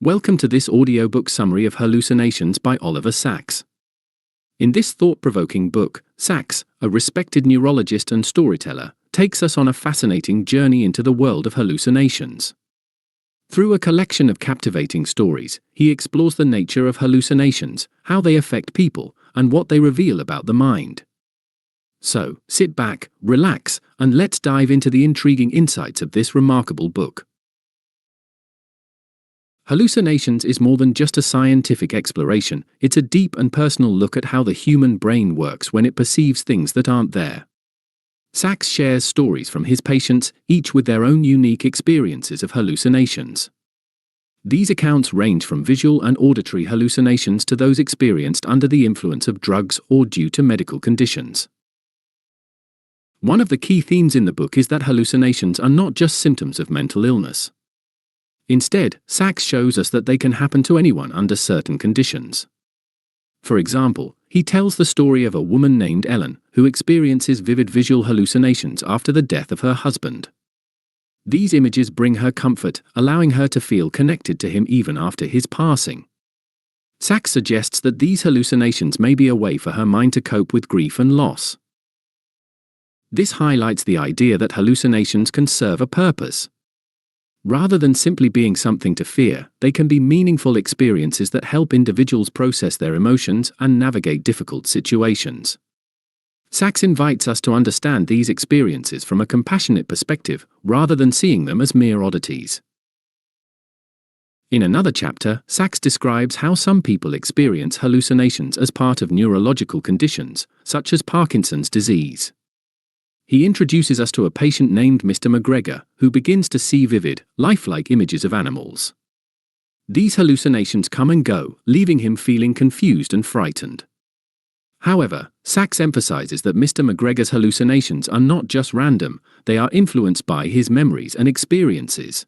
Welcome to this audiobook summary of Hallucinations by Oliver Sacks. In this thought-provoking book, Sacks, a respected neurologist and storyteller, takes us on a fascinating journey into the world of hallucinations. Through a collection of captivating stories, he explores the nature of hallucinations, how they affect people, and what they reveal about the mind. So, sit back, relax, and let's dive into the intriguing insights of this remarkable book. Hallucinations is more than just a scientific exploration, it's a deep and personal look at how the human brain works when it perceives things that aren't there. Sacks shares stories from his patients, each with their own unique experiences of hallucinations. These accounts range from visual and auditory hallucinations to those experienced under the influence of drugs or due to medical conditions. One of the key themes in the book is that hallucinations are not just symptoms of mental illness. Instead, Sacks shows us that they can happen to anyone under certain conditions. For example, he tells the story of a woman named Ellen, who experiences vivid visual hallucinations after the death of her husband. These images bring her comfort, allowing her to feel connected to him even after his passing. Sacks suggests that these hallucinations may be a way for her mind to cope with grief and loss. This highlights the idea that hallucinations can serve a purpose. Rather than simply being something to fear, they can be meaningful experiences that help individuals process their emotions and navigate difficult situations. Sacks invites us to understand these experiences from a compassionate perspective, rather than seeing them as mere oddities. In another chapter, Sacks describes how some people experience hallucinations as part of neurological conditions, such as Parkinson's disease. He introduces us to a patient named Mr. McGregor, who begins to see vivid, lifelike images of animals. These hallucinations come and go, leaving him feeling confused and frightened. However, Sacks emphasizes that Mr. McGregor's hallucinations are not just random, they are influenced by his memories and experiences.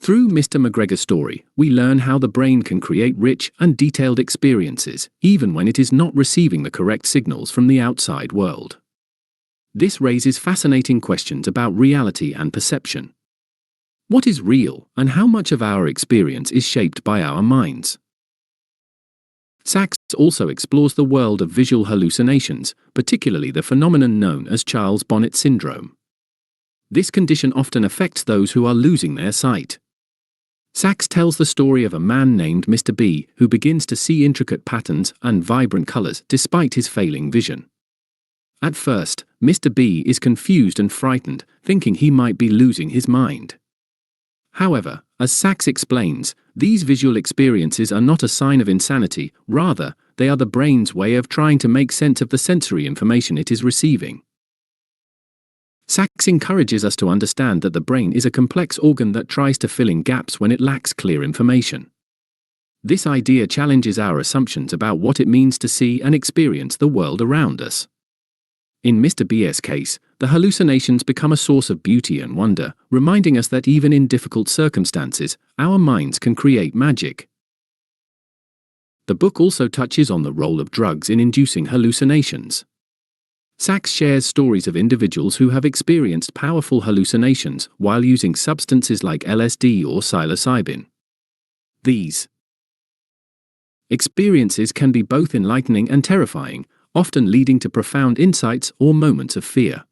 Through Mr. McGregor's story, we learn how the brain can create rich and detailed experiences, even when it is not receiving the correct signals from the outside world. This raises fascinating questions about reality and perception. What is real, and how much of our experience is shaped by our minds? Sacks also explores the world of visual hallucinations, particularly the phenomenon known as Bonnet syndrome. This condition often affects those who are losing their sight. Sacks tells the story of a man named Mr. B, who begins to see intricate patterns and vibrant colors despite his failing vision. At first, Mr. B is confused and frightened, thinking he might be losing his mind. However, as Sacks explains, these visual experiences are not a sign of insanity, rather, they are the brain's way of trying to make sense of the sensory information it is receiving. Sacks encourages us to understand that the brain is a complex organ that tries to fill in gaps when it lacks clear information. This idea challenges our assumptions about what it means to see and experience the world around us. In Mr. B's case, the hallucinations become a source of beauty and wonder, reminding us that even in difficult circumstances, our minds can create magic. The book also touches on the role of drugs in inducing hallucinations. Sacks shares stories of individuals who have experienced powerful hallucinations while using substances like LSD or psilocybin. These experiences can be both enlightening and terrifying, often leading to profound insights or moments of fear.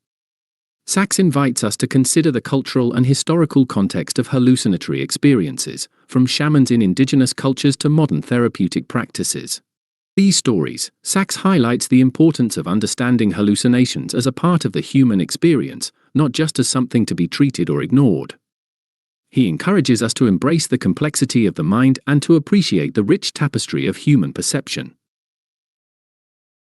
Sacks invites us to consider the cultural and historical context of hallucinatory experiences, from shamans in indigenous cultures to modern therapeutic practices. These stories, Sacks highlights the importance of understanding hallucinations as a part of the human experience, not just as something to be treated or ignored. He encourages us to embrace the complexity of the mind and to appreciate the rich tapestry of human perception.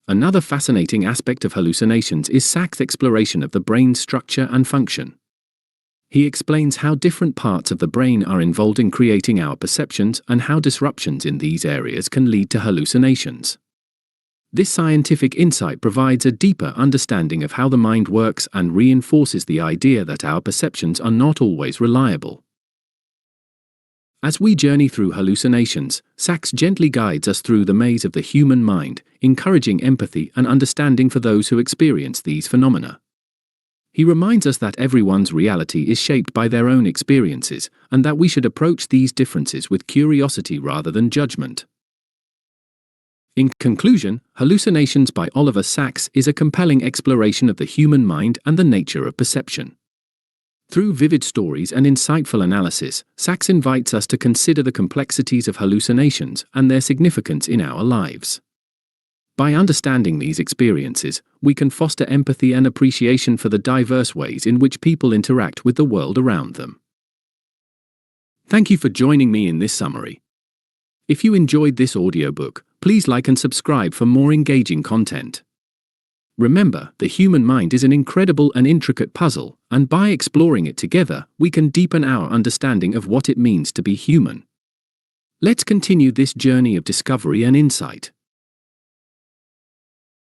Another fascinating aspect of hallucinations is Sacks' exploration of the brain's structure and function. He explains how different parts of the brain are involved in creating our perceptions and how disruptions in these areas can lead to hallucinations. This scientific insight provides a deeper understanding of how the mind works and reinforces the idea that our perceptions are not always reliable. As we journey through hallucinations, Sacks gently guides us through the maze of the human mind, encouraging empathy and understanding for those who experience these phenomena. He reminds us that everyone's reality is shaped by their own experiences, and that we should approach these differences with curiosity rather than judgment. In conclusion, Hallucinations by Oliver Sacks is a compelling exploration of the human mind and the nature of perception. Through vivid stories and insightful analysis, Sacks invites us to consider the complexities of hallucinations and their significance in our lives. By understanding these experiences, we can foster empathy and appreciation for the diverse ways in which people interact with the world around them. Thank you for joining me in this summary. If you enjoyed this audiobook, please like and subscribe for more engaging content. Remember, the human mind is an incredible and intricate puzzle, and by exploring it together, we can deepen our understanding of what it means to be human. Let's continue this journey of discovery and insight.